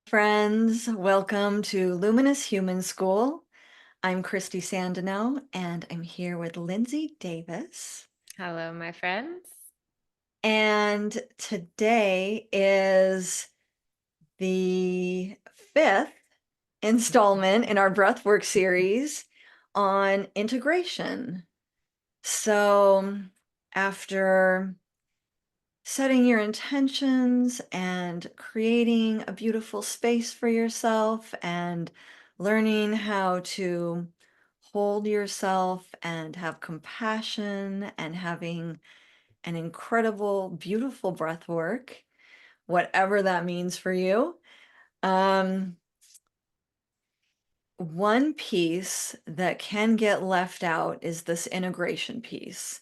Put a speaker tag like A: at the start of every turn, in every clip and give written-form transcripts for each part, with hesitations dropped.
A: Friends, welcome to Luminous Human School. I'm Christy Sandino, and I'm here with Lindsay Davis.
B: Hello, my friends.
A: And today is the fifth installment in our Breathwork series on integration. So, after setting your intentions and creating a beautiful space for yourself and learning how to hold yourself and have compassion and having an incredible, beautiful breath work, whatever that means for you. Um, One piece that can get left out is this integration piece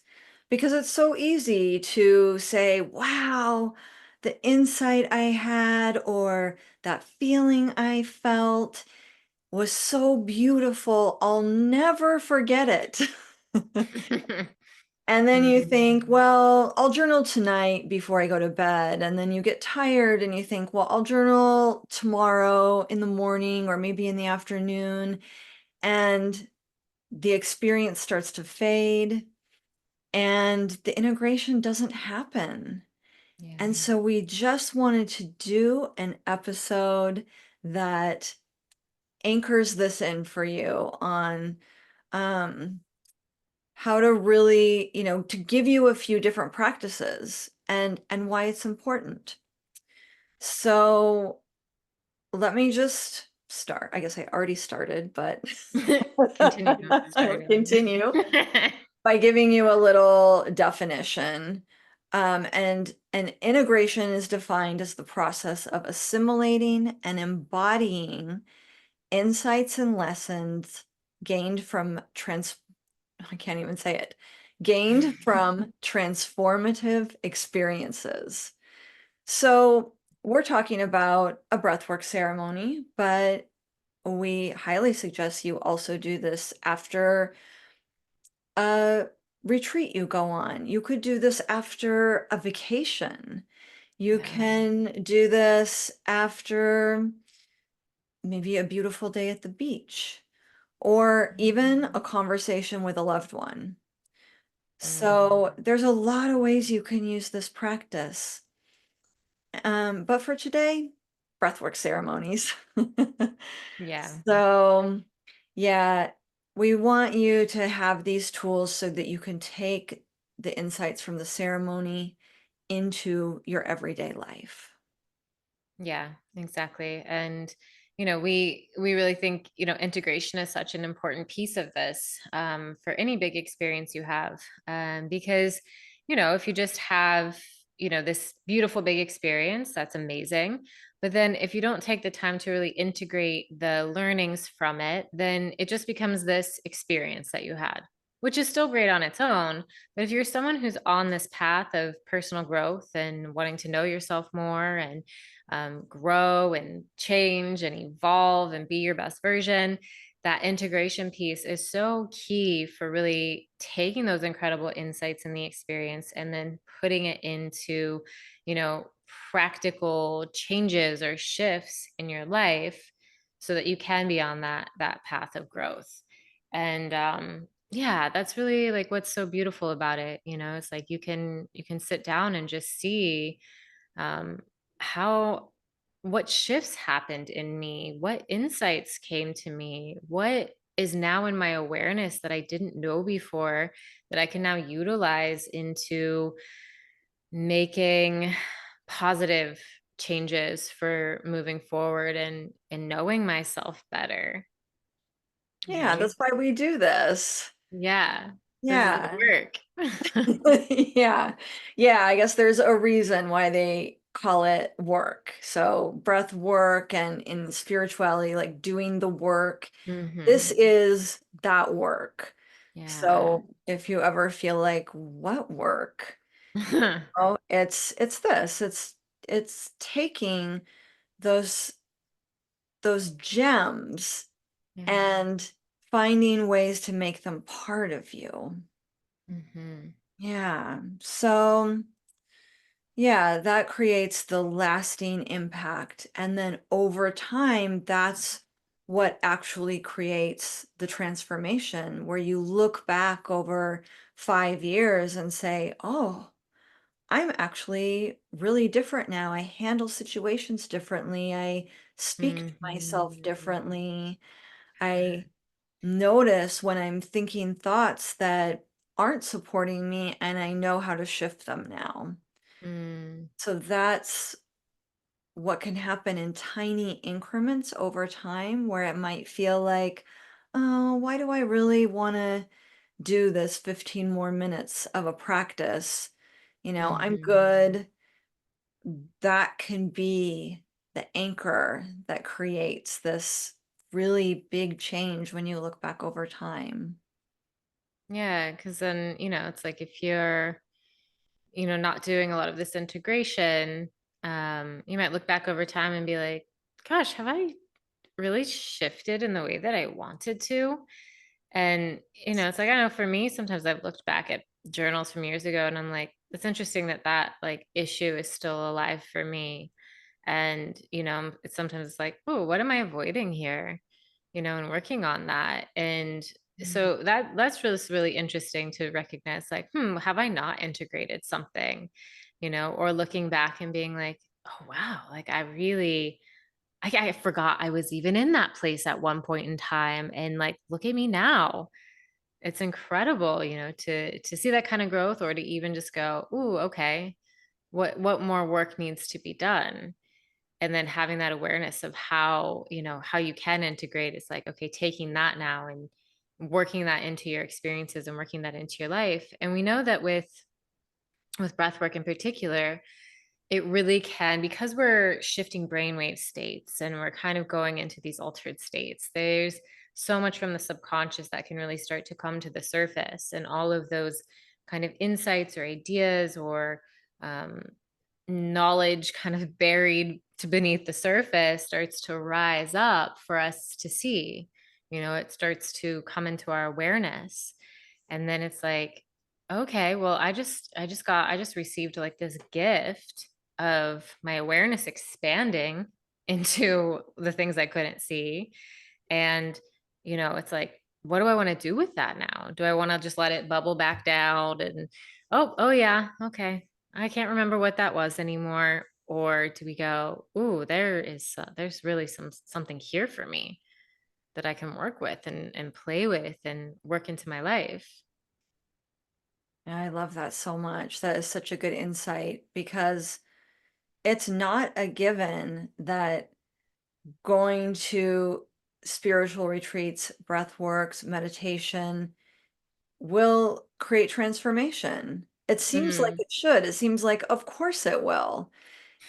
A: because it's so easy to say, wow, the insight I had or that feeling I felt was so beautiful. I'll never forget it. And then you think,
B: Mhm.
A: well, I'll journal tonight before I go to bed. And then you get tired and you think, well, I'll journal tomorrow in the morning or maybe in the afternoon. And the experience starts to fade and the integration doesn't happen.
B: Yeah.
A: And so we just wanted to do an episode that anchors this in for you on um, how to really, to give you a few different practices and why it's important. So let me just start. I guess I already started, but
B: Continue not
A: I'll
B: starting.
A: continue by giving you a little definition. And an integration is defined as the process of assimilating and embodying insights and lessons gained from I can't even say it, gained from transformative experiences. So we're talking about a breathwork ceremony, but we highly suggest you also do this after a retreat you go on. You could do this after a vacation. You
B: Yeah.
A: can do this after maybe a beautiful day at the beach or even a conversation with a loved one. So
B: Mm.
A: there's a lot of ways you can use this practice. But for today, breathwork ceremonies.
B: Yeah.
A: So, yeah, we want you to have these tools so that you can take the insights from the ceremony into your everyday life.
B: Yeah, exactly. And we really think, integration is such an important piece of this for any big experience you have. Because, if you just have, this beautiful big experience, that's amazing. But then if you don't take the time to really integrate the learnings from it, then it just becomes this experience that you had, which is still great on its own. But if you're someone who's on this path of personal growth and wanting to know yourself more and grow and change and evolve and be your best version, that integration piece is so key for really taking those incredible insights in the experience and then putting it into, you know, practical changes or shifts in your life so that you can be on that path of growth. And yeah, that's really like what's so beautiful about it. It's like you can sit down and just see um, how what shifts happened in me, what insights came to me, what is now in my awareness that I didn't know before that I can now utilize into making positive changes for moving forward and knowing myself better,
A: Yeah,
B: right?
A: that's why we do this.
B: Yeah. This is the
A: Yeah.
B: work.
A: Yeah. Yeah, I guess there's a reason why they call it work. So breath work and in spirituality, like doing the work. This
B: Hmm.
A: is that work.
B: Yeah.
A: So if you ever feel like, what work? Oh, it's this. It's taking those those gems
B: Yeah.
A: and finding ways to make them part of you.
B: Hmm.
A: Yeah. So Yeah, that creates the lasting impact. And then over time, that's what actually creates the transformation, where you look back over 5 years and say, oh, I'm actually really different now. I handle situations differently. I speak to myself
B: Mhm.
A: differently. I notice when I'm thinking thoughts that aren't supporting me, and I know how to shift them now.
B: Mm,
A: So that's what can happen in tiny increments over time, where it might feel like, oh, why do I really want to do this 15 more minutes of a practice? I'm
B: mhm.
A: good. That can be the anchor that creates this really big change when you look back over time.
B: Yeah, because then, it's like if you're, not doing a lot of this integration, you might look back over time and be like, gosh, have I really shifted in the way that I wanted to? And, it's like, I know for me, sometimes I've looked back at journals from years ago and I'm like, it's interesting that like issue is still alive for me. And, it's sometimes it's like, oh, what am I avoiding here? And working on that. And
A: Mm.
B: so that's really interesting to recognize like, have I not integrated something, or looking back and being like, oh, wow, like I forgot I was even in that place at one point in time. And like, look at me now. It's incredible, to see that kind of growth or to even just go, ooh, okay, what more work needs to be done? And then having that awareness of how you can integrate. It's like, okay, taking that now and working that into your experiences and working that into your life. And we know that with breath work in particular, it really can, because we're shifting brainwave states and we're kind of going into these altered states. There's so much from the subconscious that can really start to come to the surface, and all of those kind of insights or ideas or um, knowledge kind of buried to beneath the surface starts to rise up for us to see. It starts to come into our awareness. And then it's like, okay, well, I just received like this gift of my awareness expanding into the things I couldn't see. And, it's like, what do I want to do with that now? Do I want to just let it bubble back down and, oh yeah, okay. I can't remember what that was anymore. Or do we go, ooh, there's really something here for me that I can work with and play with and work into my life.
A: And I love that so much. That is such a good insight because it's not a given that going to spiritual retreats, breath works, meditation will create transformation. It seems like
B: Mm.
A: it should. It seems like, of course it will.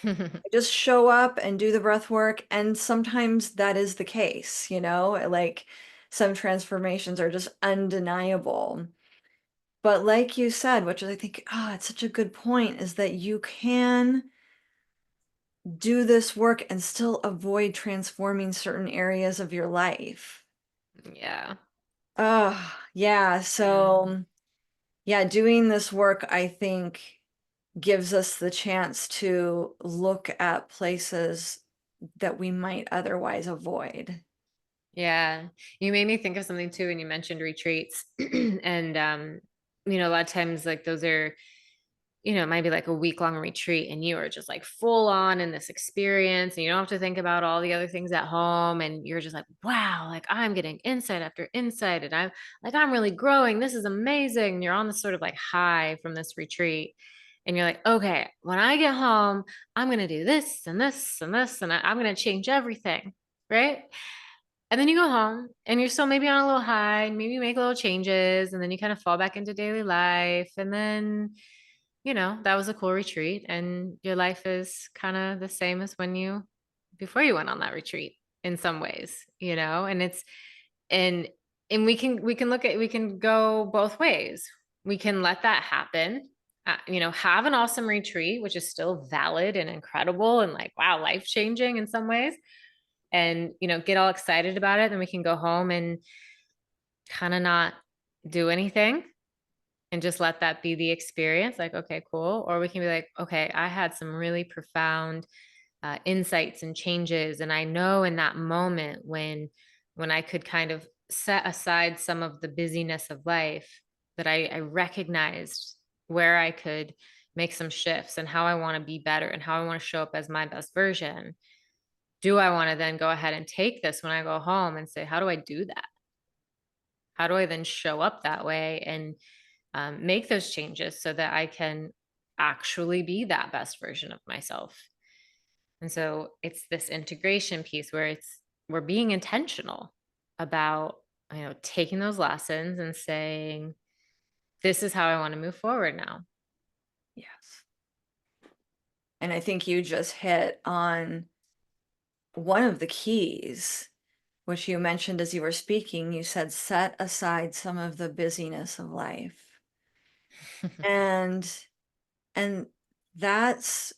A: I just show up and do the breath work, and sometimes that is the case, like some transformations are just undeniable. But like you said, which I think, it's such a good point, is that you can do this work and still avoid transforming certain areas of your life.
B: Yeah.
A: Oh, yeah.
B: Yeah.
A: So, yeah, doing this work, I think, gives us the chance to look at places that we might otherwise avoid.
B: Yeah. You made me think of something too when you mentioned retreats. And a lot of times like those are, it might be like a week long retreat and you are just like full on in this experience and you don't have to think about all the other things at home. And you're just like, wow, like I'm getting insight after insight and I'm really growing. This is amazing. And you're on this sort of like high from this retreat. And you're like, okay, when I get home, I'm going to do this and this and this, and I'm going to change everything. Right. And then you go home and you're still maybe on a little high, and maybe you make little changes, and then you kind of fall back into daily life. And then, that was a cool retreat, and your life is kind of the same as before you went on that retreat in some ways, and and, and we can go both ways. We can let that happen. Have an awesome retreat, which is still valid and incredible and like, wow, life changing in some ways, and get all excited about it. Then we can go home and kind of not do anything, and just let that be the experience. Like, okay, cool. Or we can be like, okay, I had some really profound insights and changes. And I know in that moment when I could kind of set aside some of the busyness of life, that I recognized where I could make some shifts and how I want to be better and how I want to show up as my best version. Do I want to then go ahead and take this when I go home and say, how do I do that? How do I then show up that way and make those changes so that I can actually be that best version of myself? And so it's this integration piece where we're being intentional about, taking those lessons and saying, this is how I want to move forward now.
A: Yes. And I think you just hit on one of the keys, which you mentioned as you were speaking. You said, set aside some of the busyness of life. And and that's,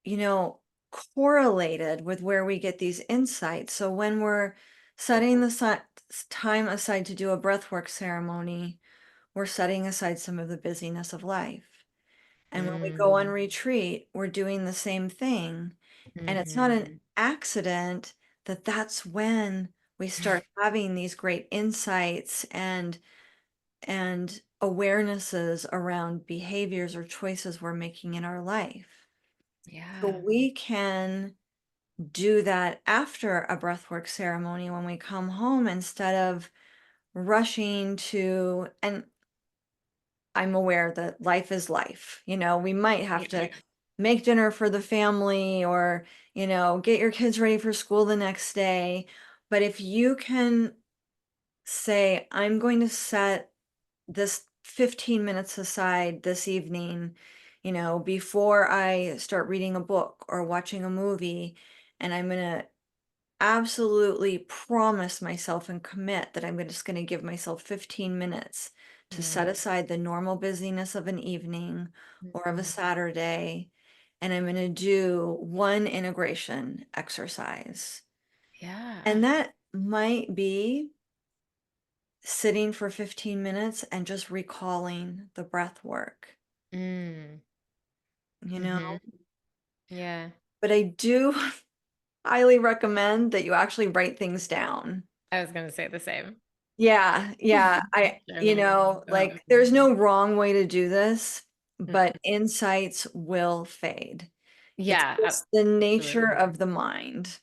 A: you know, correlated with where we get these insights. So when we're setting the time aside to do a breathwork ceremony, we're setting aside some of the busyness of life. And when we go on
B: Mm,
A: retreat, we're doing the same thing. And it's not an
B: mhm.
A: accident that that's when we start having these great insights and awarenesses around behaviors or choices we're making in our life. So
B: Yeah.
A: we can do that after a breathwork ceremony when we come home instead of rushing to, and I'm aware that life is life. We might have
B: Yeah.
A: to make dinner for the family or, get your kids ready for school the next day. But if you can say, I'm going to set this 15 minutes aside this evening, before I start reading a book or watching a movie, and I'm going to absolutely promise myself and commit that just going to give myself 15 minutes to set
B: Mm,
A: aside the normal busyness of an evening or of a
B: mhm.
A: Saturday, and I'm going to do one integration exercise.
B: Yeah.
A: And that might be sitting for 15 minutes and just recalling the breath work,
B: Mm,
A: you know?
B: mhm. Yeah.
A: But I do highly recommend that you actually write things down.
B: I was going to say the same.
A: Yeah, yeah.
B: Journaling is so
A: Like there's
B: important.
A: no wrong way to do this, but
B: Mm.
A: insights will fade. It's
B: Yeah,
A: just the nature
B: absolutely.
A: of the mind.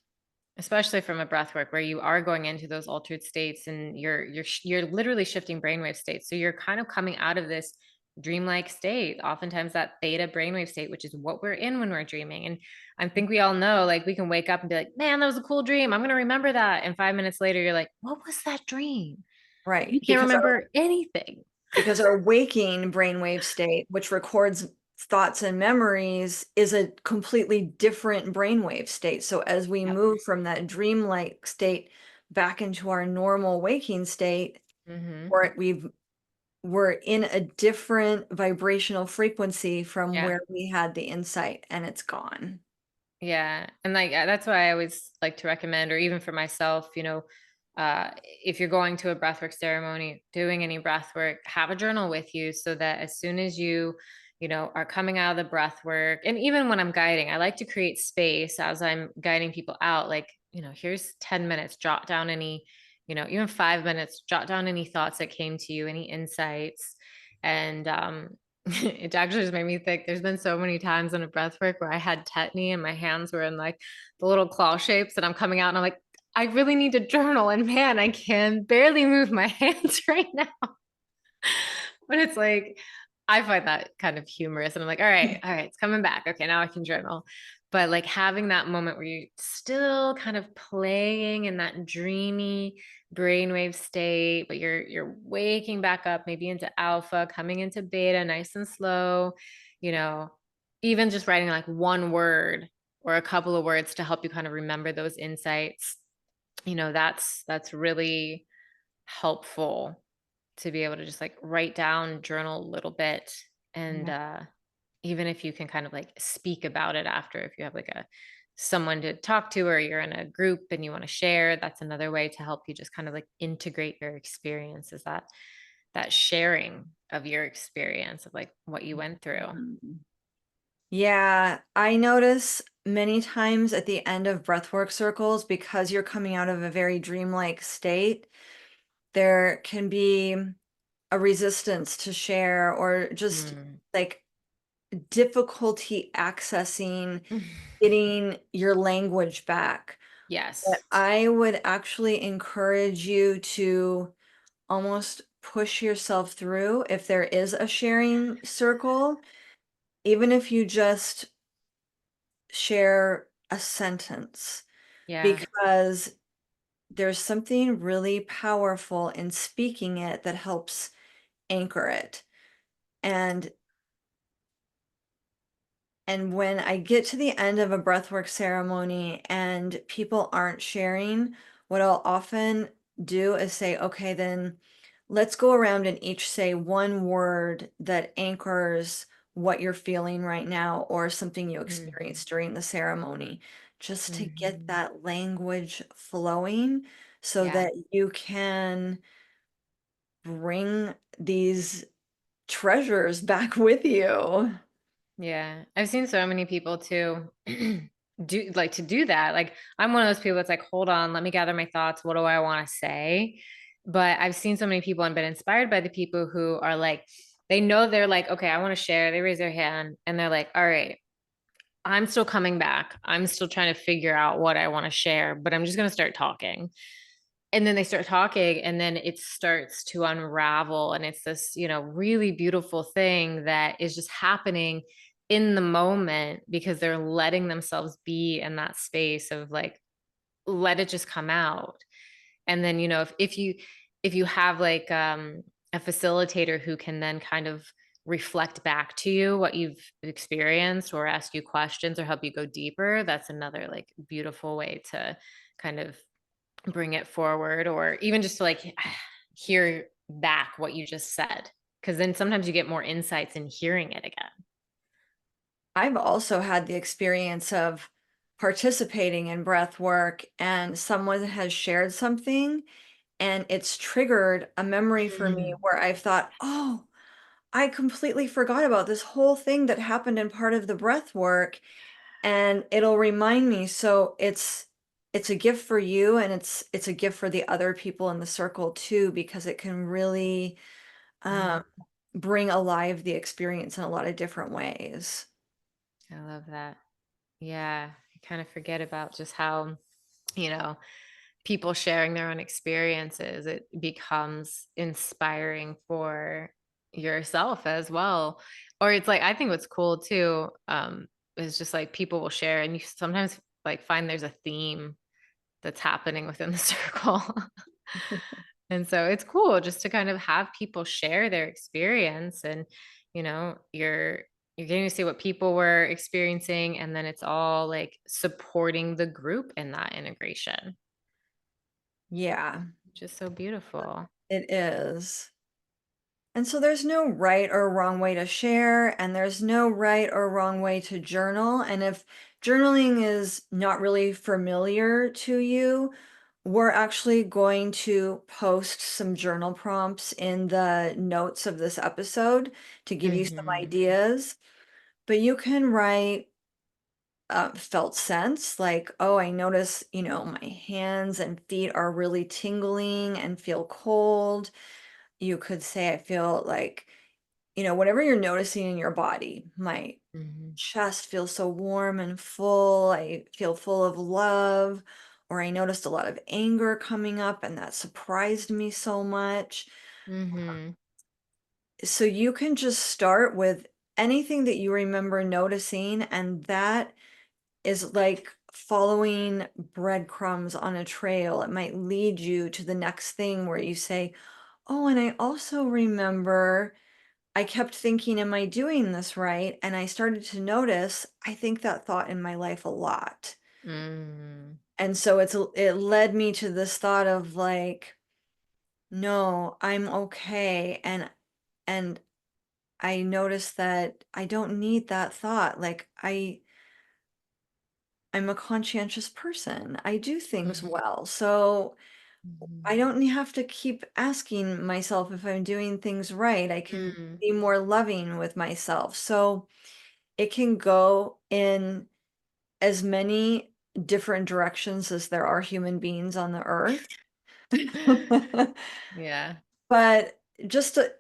B: Especially from a breath work where you are going into those altered states and you're literally shifting brainwave states. So you're kind of coming out of this dreamlike state, oftentimes that theta brainwave state, which is what we're in when we're dreaming. And I think we all know, like, we can wake up and be like, man, that was a cool dream, I'm going to remember that. And 5 minutes later you're like, what was that dream?
A: Right.
B: You can't remember anything.
A: Because our waking brainwave state, which records thoughts and memories, is a completely different brainwave state. So as we
B: Yep.
A: move from that dreamlike state back into our normal waking state,
B: Mm-hmm.
A: we're in a different vibrational frequency from
B: Yeah.
A: where we had the insight and it's gone.
B: Yeah. And like that's why I always like to recommend, or even for myself, if you're going to a breathwork ceremony, doing any breathwork, have a journal with you so that as soon as are coming out of the breathwork, and even when I'm guiding, I like to create space as I'm guiding people out. Like, here's 10 minutes, jot down any, even 5 minutes, jot down any thoughts that came to you, any insights. And it actually just made me think there's been so many times in a breath work where I had tetany and my hands were in like the little claw shapes and I'm coming out and I'm like, I really need to journal. And man, I can barely move my hands right now. But it's like, I find that kind of humorous. And I'm like, all right, it's coming back. Okay, now I can journal. But like having that moment where you're still kind of playing in that dreamy brainwave state, but you're waking back up, maybe into alpha, coming into beta, nice and slow, you know, even just writing like one word or a couple of words to help you kind of remember those insights, that's really helpful to be able to just like write down, journal a little bit. And
A: Yeah.
B: even if you can kind of like speak about it after, if you have like a someone to talk to or you're in a group and you want to share, that's another way to help you just kind of like integrate your experience. Is that that sharing of your experience of like what you went through.
A: Mhm. Yeah, I notice many times at the end of breathwork circles, because you're coming out of a very dreamlike state, there can be a resistance to share or just
B: Mm.
A: like difficulty accessing getting your language back. But
B: Yes.
A: I would actually encourage you to almost push yourself through if there is a sharing circle, even if you just share a sentence,
B: Yeah.
A: because there's something really powerful in speaking it that helps anchor it. And when I get to the end of a breathwork ceremony and people aren't sharing, what I'll often do is say, okay, then let's go around and each say one word that anchors what you're feeling right now or something you
B: Hmm.
A: experienced during the ceremony, just to get
B: Hmm.
A: that language flowing so
B: Yeah.
A: that you can bring these treasures back with you.
B: Yeah. I've seen so many people too do like to do that. Like I'm one of those people that's like, hold on, let me gather my thoughts. What do I want to say? But I've seen so many people and been inspired by the people who are like, they know they're like, okay, I want to share. They raise their hand and they're like, all right, I'm still coming back. I'm still trying to figure out what I want to share, but I'm just going to start talking. And then they start talking and then it starts to unravel and it's this, really beautiful thing that is just happening in the moment because they're letting themselves be in that space of like let it just come out. And then if you have like a facilitator who can then kind of reflect back to you what you've experienced or ask you questions or help you go deeper, that's another like beautiful way to kind of bring it forward or even just to like hear back what you just said because then sometimes you get more insights in hearing it again.
A: I've also had the experience of participating in breath work and someone has shared something and it's triggered a memory for me
B: Mm.
A: where I've thought, oh, I completely forgot about this whole thing that happened in part of the breath work, and it'll remind me. So it's a gift for you and it's a gift for the other people in the circle too, because it can really
B: Mm.
A: um, bring alive the experience in a lot of different ways.
B: I love that. Yeah, I kind of forget about just how you know people sharing their own experiences, it becomes inspiring for yourself as well. Or it's like, I think what's cool too, is just like people will share and you sometimes like find there's a theme that's happening within the circle. And so it's cool just to kind of have people share their experience and you're getting to see what people were experiencing and then it's all like supporting the group in that integration,
A: Yeah,
B: which is so beautiful.
A: it is. And so there's no right or wrong way to share, and there's no right or wrong way to journal. And if journaling is not really familiar to you, we're actually going to post some journal prompts in the notes of this episode to give you some
B: Hmm.
A: ideas. But you can write felt sense, like, oh, I notice, my hands and feet are really tingling and feel cold. You could say, I feel like, whatever you're noticing in your body, my
B: Hmm.
A: chest feels so warm and full. I feel full of love, or I noticed a lot of anger coming up, and that surprised me so much.
B: Hmm.
A: So you can just start with anything that you remember noticing, and that is like following breadcrumbs on a trail. It might lead you to the next thing where you say, oh, and I also remember I kept thinking, am I doing this right? And I started to notice, I think that thought in my life a lot.
B: Hmm.
A: And so it led me to this thought of like, no, I'm okay. And I noticed that I don't need that thought. Like I'm a conscientious person. I do things well. So I
B: Mhm.
A: don't have to keep asking myself if I'm doing things right. I can
B: Mm.
A: be more loving with myself. So it can go in as many different directions as there are human beings on the earth.
B: Yeah.
A: But just to,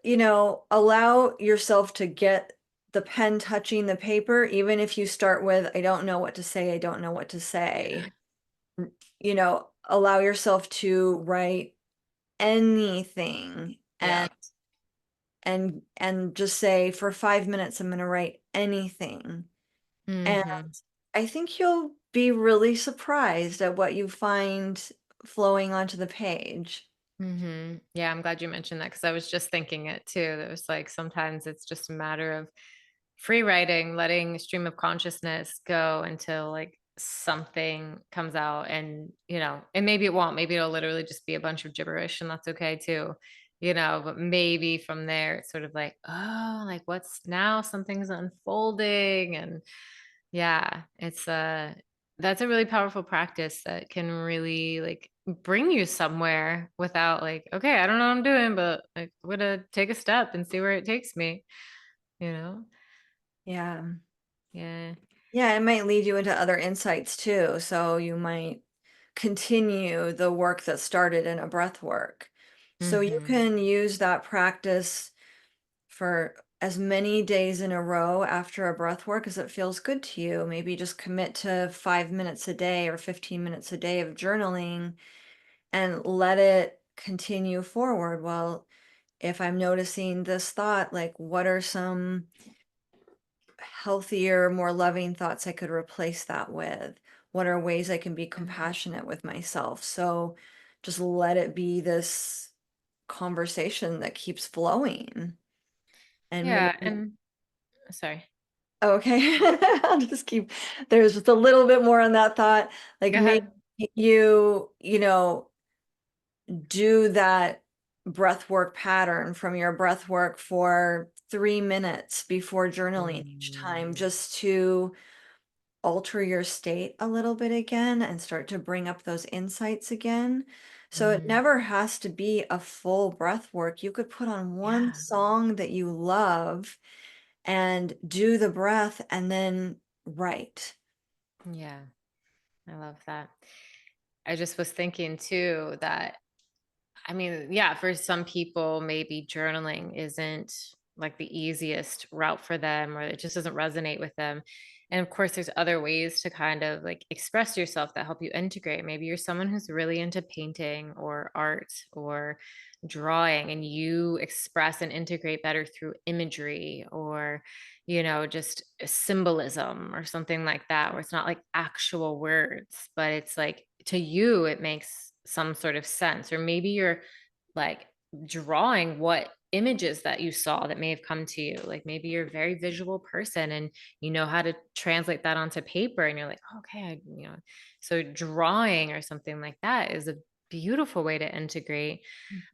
A: allow yourself to get the pen touching the paper, even if you start with, I don't know what to say, I don't know what to say, allow yourself to write anything
B: Yeah.
A: and just say for 5 minutes I'm going to write anything. And
B: Mhm.
A: I think you'll be really surprised at what you find flowing onto the page.
B: Yeah, I'm glad you mentioned that because I was just thinking it too. There's like sometimes it's just a matter of free writing, letting stream of consciousness go until like something comes out and, and maybe it won't. Maybe it'll literally just be a bunch of gibberish and that's okay too. But maybe from there it's sort of like, oh, like what's now something's unfolding and yeah, it's that's a really powerful practice that can really like bring you somewhere without like, okay, I don't know what I'm doing, but like, I'm gonna take a step and see where it takes me, you know?
A: Yeah.
B: Yeah.
A: Yeah, it might lead you into other insights too. So you might continue the work that started in a breath work. So you
B: Mm-hmm.
A: can use that practice for as many days in a row after a breath work as it feels good to you. Maybe just commit to 5 minutes a day or 15 minutes a day of journaling and let it continue forward. Well, if I'm noticing this thought, like what are some healthier, more loving thoughts I could replace that with? What are ways I can be compassionate with myself? So just let it be this conversation that keeps flowing. And maybe,
B: Yeah. And sorry.
A: okay, I'll just keep, there's just a little bit more on that thought. Like
B: Go
A: maybe
B: ahead.
A: you do that breath work pattern from your breath work for 3 minutes before journaling each time,
B: Mm,
A: just to alter your state a little bit again and start to bring up those insights again. So it
B: mm,
A: never has to be a full breath work. You could put on one
B: yeah.
A: song that you love and do the breath and then write.
B: Yeah. I love that. I just was thinking too that I mean, yeah, for some people, maybe journaling isn't like the easiest route for them, or it just doesn't resonate with them. And of course, there's other ways to kind of like express yourself that help you integrate. Maybe you're someone who's really into painting or art or drawing, and you express and integrate better through imagery or, just symbolism or something like that, where it's not like actual words, but it's like to you, it makes some sort of sense. Or maybe you're like drawing what images that you saw that may have come to you. Like maybe you're a very visual person and you know how to translate that onto paper and you're like, okay, so drawing or something like that is a beautiful way to integrate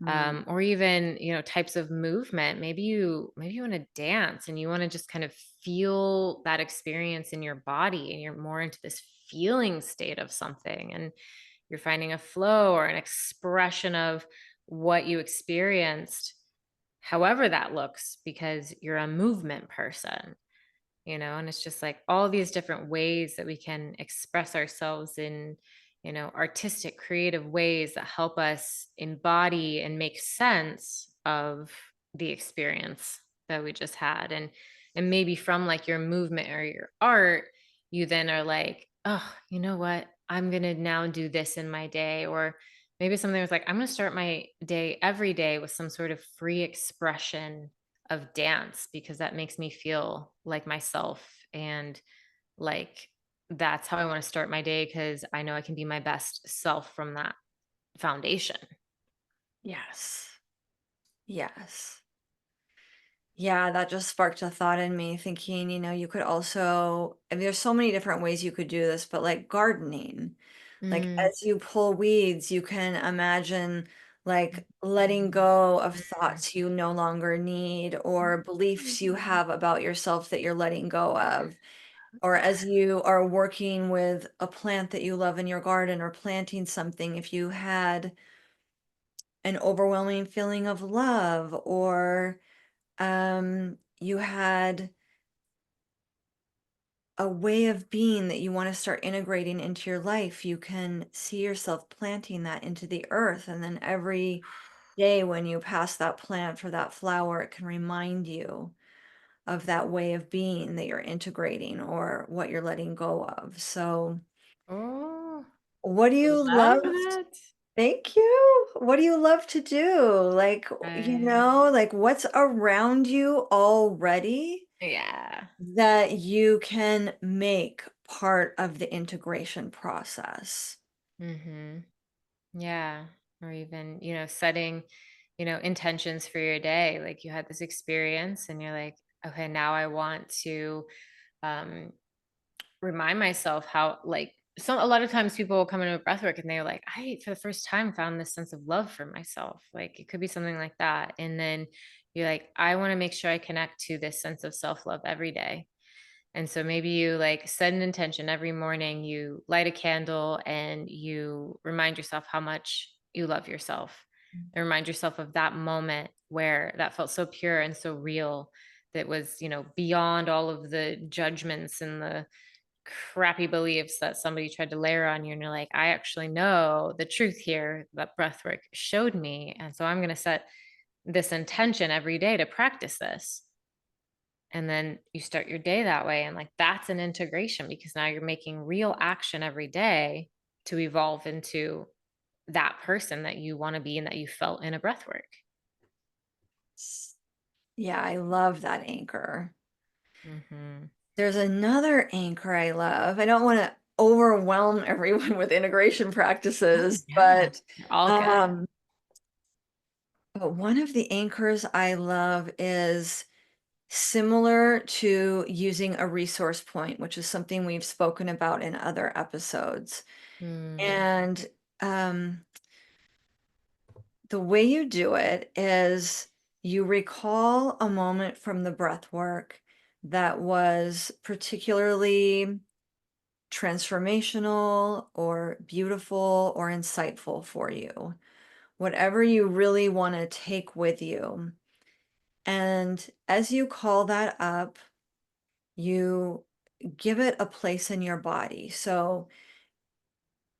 A: Mhm.
B: or even types of movement. Maybe you want to dance and you want to just kind of feel that experience in your body and you're more into this feeling state of something and you're finding a flow or an expression of what you experienced, however that looks, because you're a movement person, and it's just like all these different ways that we can express ourselves in, artistic, creative ways that help us embody and make sense of the experience that we just had. And maybe from like your movement or your art, you then are like, oh, you know what? I'm going to now do this in my day. Or maybe something was like, I'm going to start my day every day with some sort of free expression of dance because that makes me feel like myself and like that's how I want to start my day because I know I can be my best self from that foundation.
A: Yes. Yes. Yeah, that just sparked a thought in me thinking, you could also, and there's so many different ways you could do this, but like gardening, like
B: Mm.
A: as you pull weeds, you can imagine like letting go of thoughts you no longer need or beliefs you have about yourself that you're letting go of. Or as you are working with a plant that you love in your garden or planting something, if you had an overwhelming feeling of love, or you had a way of being that you want to start integrating into your life, you can see yourself planting that into the earth. And then every day when you pass that plant or that flower, it can remind you of that way of being that you're integrating or what you're letting go of. So,
B: Oh,
A: what do
B: I
A: you
B: love
A: love?
B: that.
A: Thank you. What do you love to do? Like,
B: I,
A: like what's around you already
B: yeah.
A: that you can make part of the integration process?
B: Mm-hmm. Yeah. Or even, setting, intentions for your day. Like you had this experience and you're like, okay, now I want to um remind myself how like a lot of times people will come into breathwork and they're like, I for the first time found this sense of love for myself. Like it could be something like that. And then you're like, I want to make sure I connect to this sense of self-love every day. And so maybe you like set an intention every morning, you light a candle and you remind yourself how much you love yourself. And remind yourself of that moment where that felt so pure and so real, that was, beyond all of the judgments and the crappy beliefs that somebody tried to layer on you. And you're like, I actually know the truth here that breathwork showed me. And so I'm going to set this intention every day to practice this. And then you start your day that way. And like that's an integration because now you're making real action every day to evolve into that person that you want to be and that you felt in a breath work.
A: Yeah, I love that anchor.
B: Mm-hmm.
A: There's another anchor I love. I don't want to overwhelm everyone with integration
B: Oh,
A: practices,
B: yeah. All good.
A: um, but one of the anchors I love is similar to using a resource point, which is something we've spoken about in other episodes.
B: Mm.
A: And um, the way you do it is you recall a moment from the breath work that was particularly transformational or beautiful or insightful for you, whatever you really want to take with you. And as you call that up, you give it a place in your body. So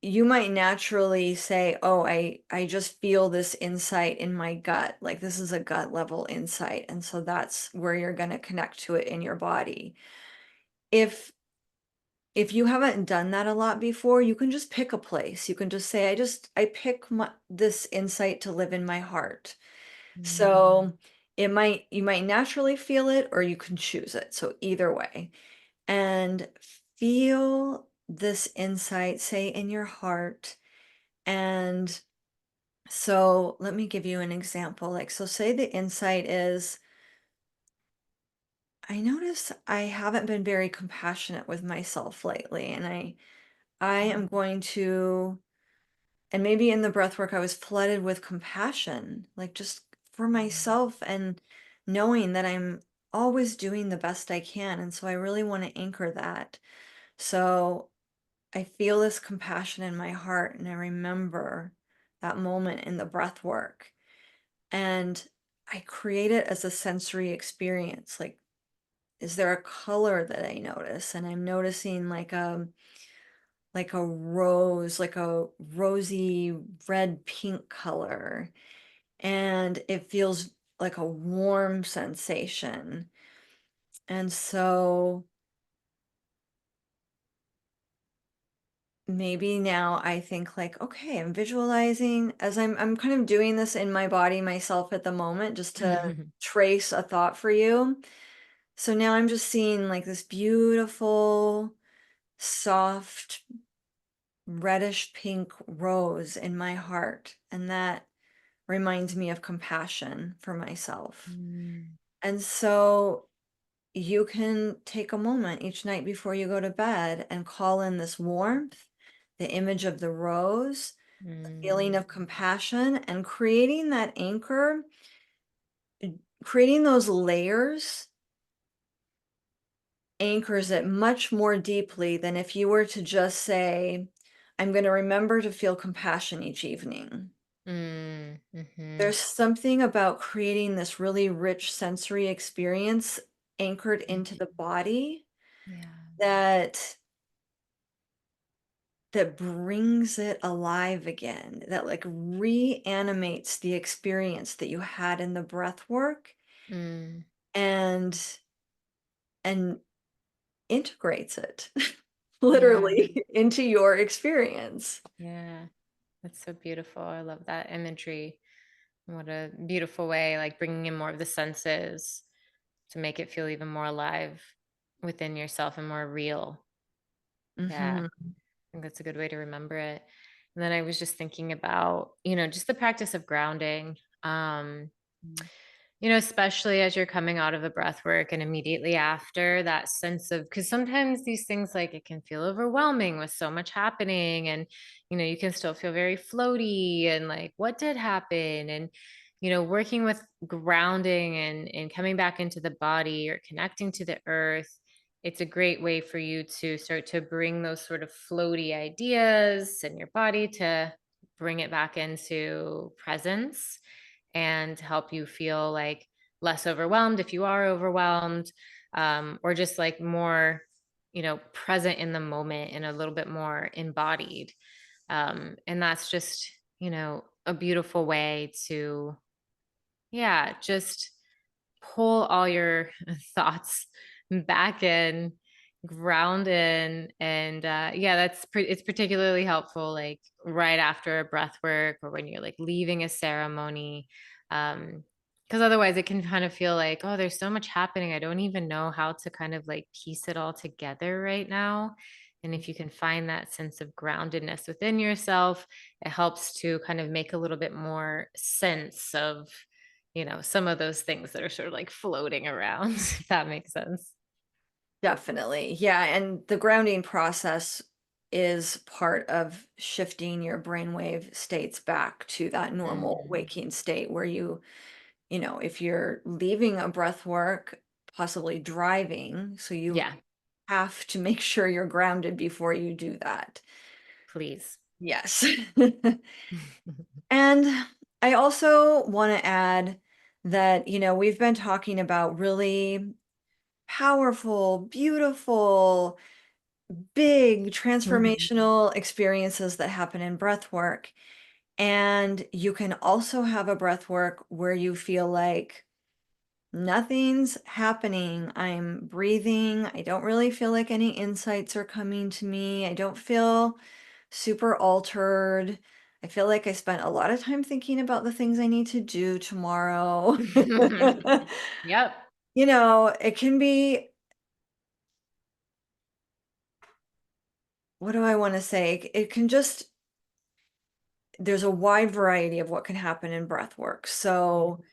A: you might naturally say, "Oh, I just feel this insight in my gut. Like this is a gut level insight." And so that's where you're going to connect to it in your body. If you haven't done that a lot before, you can just pick a place. You can just say, I pick this insight to live in my heart.
B: Mm.
A: So you might naturally feel it or you can choose it. So either way. And feel this insight, say in your heart. And so let me give you an example. Like, so say the insight is, I notice I haven't been very compassionate with myself lately, and I am going to, and maybe in the breath work I was flooded with compassion, like just for myself and knowing that I'm always doing the best I can. And so I really want to anchor that. So I feel this compassion in my heart and I remember that moment in the breath work. And I create it as a sensory experience. Like, is there a color that I notice? And I'm noticing like a rose, like a rosy red pink color. And it feels like a warm sensation. And so maybe now I think like, okay, I'm visualizing as I'm kind of doing this in my body myself at the moment, just to trace a thought for you. So now I'm just seeing like this beautiful, soft, reddish pink rose in my heart. And that reminds me of compassion for myself.
B: Mm.
A: And so you can take a moment each night before you go to bed and call in this warmth, the image of the rose, the feeling
B: Mm.
A: of compassion, and creating that anchor, creating those layers anchors it much more deeply than if you were to just say, I'm going to remember to feel compassion each evening.
B: Mm-hmm.
A: There's something about creating this really rich sensory experience anchored into the body
B: Yeah.
A: that that brings it alive again, that like reanimates the experience that you had in the breath work
B: Mm,
A: and and integrates it
B: yeah.
A: literally into your experience.
B: Yeah. That's so beautiful. I love that imagery. What a beautiful way, like bringing in more of the senses to make it feel even more alive within yourself and more real. Yeah,
A: Mhm.
B: I think that's a good way to remember it. And then I was just thinking about, just the practice of grounding. Especially as you're coming out of a breath work and immediately after that sense of, because sometimes these things, like, it can feel overwhelming with so much happening, and you can still feel very floaty and like, what did happen? And working with grounding and coming back into the body or connecting to the earth, it's a great way for you to start to bring those sort of floaty ideas in your body, to bring it back into presence and help you feel like less overwhelmed if you are overwhelmed, or just like more, present in the moment and a little bit more embodied. And that's just, a beautiful way to, yeah, just pull all your thoughts back in, ground in, and yeah, it's particularly helpful like right after a breath work or when you're like leaving a ceremony. Because otherwise it can kind of feel like, oh, there's so much happening, I don't even know how to kind of like piece it all together right now. And if you can find that sense of groundedness within yourself, it helps to kind of make a little bit more sense of some of those things that are sort of like floating around, if that makes sense.
A: Definitely. Yeah, and the grounding process is part of shifting your brainwave states back to that normal
B: Mm.
A: waking state where if you're leaving a breath work, possibly driving, so you
B: Yeah,
A: have to make sure you're grounded before you do that.
B: please.
A: Yes. And I also want to add that, we've been talking about really powerful, beautiful, big transformational experiences that happen in breath work. And you can also have a breath work where you feel like nothing's happening. I'm breathing. I don't really feel like any insights are coming to me. I don't feel super altered. I feel like I spent a lot of time thinking about the things I need to do tomorrow.
B: Yep.
A: It can be, what do I want to say? It can just, there's a wide variety of what can happen in breath work.
B: Yeah.
A: So,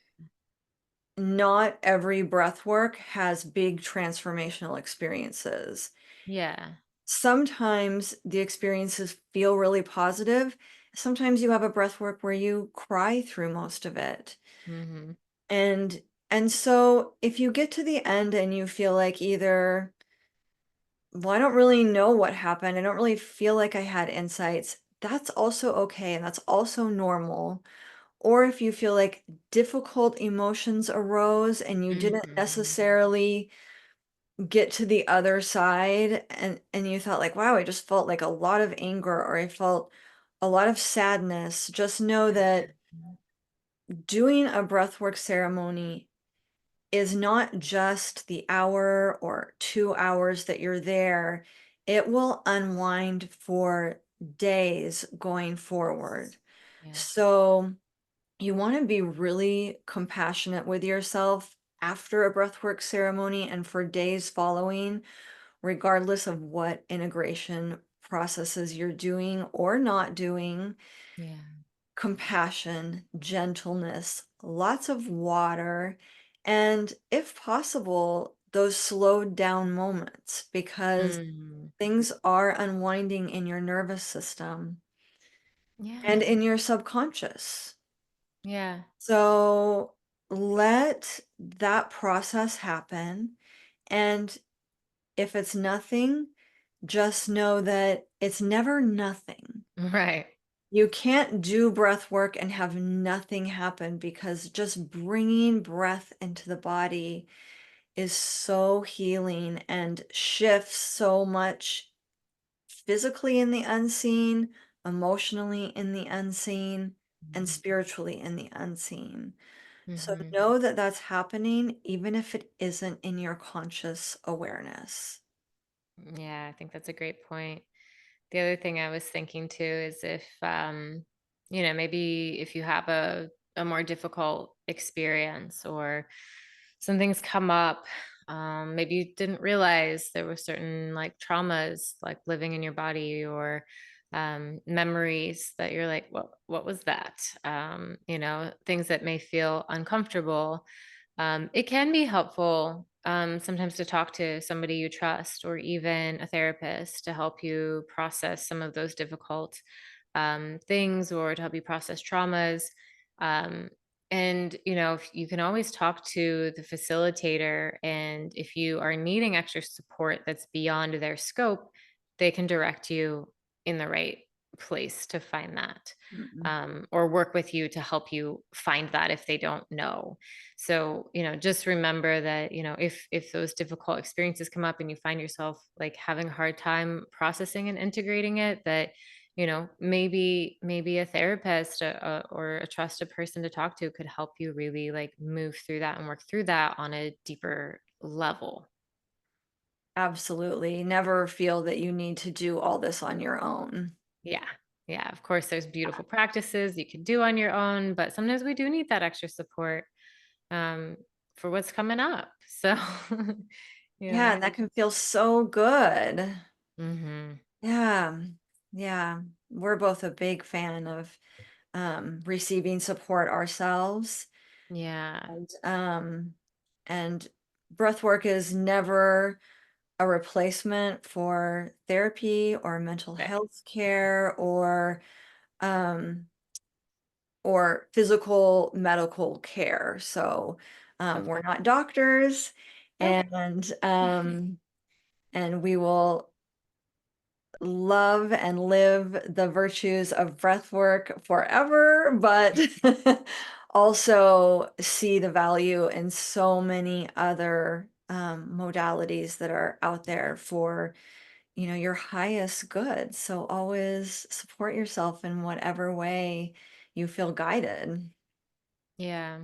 A: not every breath work has big transformational experiences.
B: Yeah.
A: Sometimes the experiences feel really positive. Sometimes you have a breath work where you cry through most of it.
B: Hmm.
A: And and so if you get to the end and you feel like either, well, I don't really know what happened. I don't really feel like I had insights. That's also okay, and that's also normal. Or if you feel like difficult emotions arose and you didn't
B: Hmm.
A: necessarily get to the other side, and you thought like, wow, I just felt like a lot of anger, or I felt a lot of sadness, just know that doing a breathwork ceremony is not just the hour or 2 hours that you're there. It will unwind for days going forward.
B: Yes.
A: So you want to be really compassionate with yourself after a breathwork ceremony and for days following, regardless of what integration processes you're doing or not doing.
B: Yeah.
A: Compassion, gentleness, lots of water, and if possible, those slowed down moments, because
B: Mm.
A: things are unwinding in your nervous system and
B: Yeah.
A: in your subconscious.
B: Yeah.
A: So let that process happen. And if it's nothing, just know that it's never nothing.
B: Right.
A: You can't do breath work and have nothing happen because just bringing breath into the body is so healing and shifts so much physically in the unseen, emotionally in the unseen, and spiritually in the unseen. So
B: Mm-hmm.
A: know that that's happening, even if it isn't in your conscious awareness.
B: Yeah, I think that's a great point. The other thing I was thinking too is if, maybe if you have a more difficult experience or some things come up, maybe you didn't realize there were certain like traumas like living in your body or memories that you're like, what was that? Things that may feel uncomfortable. It can be helpful sometimes to talk to somebody you trust or even a therapist to help you process some of those difficult things or to help you process traumas. Um, and, if you can always talk to the facilitator, and if you are needing extra support that's beyond their scope, they can direct you in the right place to find that,
A: Mm-mm.
B: or work with you to help you find that if they don't know. So, just remember that, if those difficult experiences come up and you find yourself like having a hard time processing and integrating it, that, maybe a therapist or a trusted person to talk to could help you really like move through that and work through that on a deeper level.
A: Absolutely. Never feel that you need to do all this on your own.
B: Yeah. Yeah. Of course, there's beautiful practices you can do on your own, but sometimes we do need that extra support um, for what's coming up. So, you
A: Yeah,
B: know.
A: and that can feel so good.
B: Hmm.
A: Yeah. Yeah. We're both a big fan of receiving support ourselves.
B: Yeah.
A: And and breath work is never a replacement for therapy or mental
B: Okay.
A: health care um, or physical medical care. So we're
B: Okay.
A: not doctors,
B: Okay.
A: and and we will love and live the virtues of breath work forever, but also see the value in so many other modalities that are out there for, your highest good. So always support yourself in whatever way you feel guided.
B: Yeah.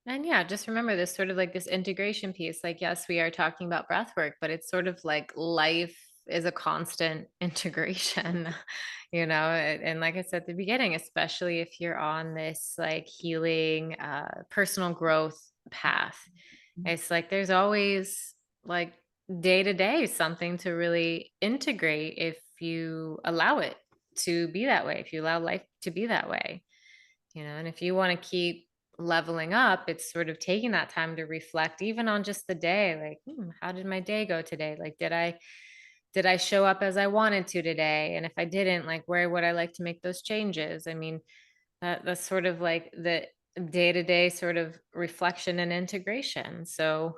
B: And yeah, just remember this sort of like this integration piece. Like, yes, we are talking about breath work, but it's sort of like life is a constant integration, and like I said at the beginning, especially if you're on this like healing, personal growth path, it's like there's always like day to day something to really integrate if you allow it to be that way, if you allow life to be that way. And if you want to keep leveling up, it's sort of taking that time to reflect even on just the day, like, how did my day go today? Like, did I show up as I wanted to today? And if I didn't, like, where would I like to make those changes? I mean, that's sort of like the day-to-day sort of reflection and integration. So,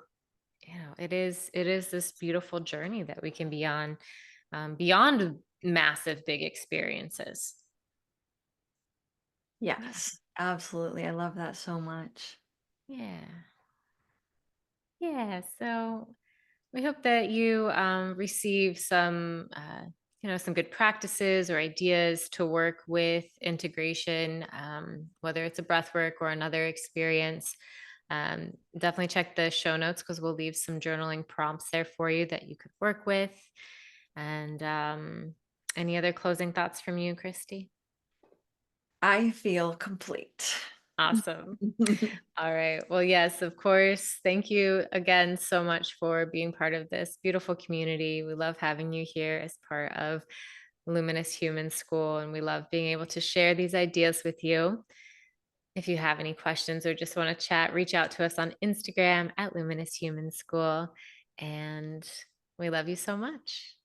B: it is this beautiful journey that we can be on, beyond massive big experiences. Yeah.
A: Yes, absolutely. I love that so much.
B: Yeah. Yeah. So we hope that you receive some good practices or ideas to work with integration, whether it's a breath work or another experience. Definitely check the show notes because we'll leave some journaling prompts there for you that you could work with. And any other closing thoughts from you, Christy?
A: I feel complete.
B: Awesome. All right. Well, yes, of course. Thank you again so much for being part of this beautiful community. We love having you here as part of Luminous Human School, and we love being able to share these ideas with you. If you have any questions or just want to chat, reach out to us on Instagram at Luminous Human School. And we love you so much.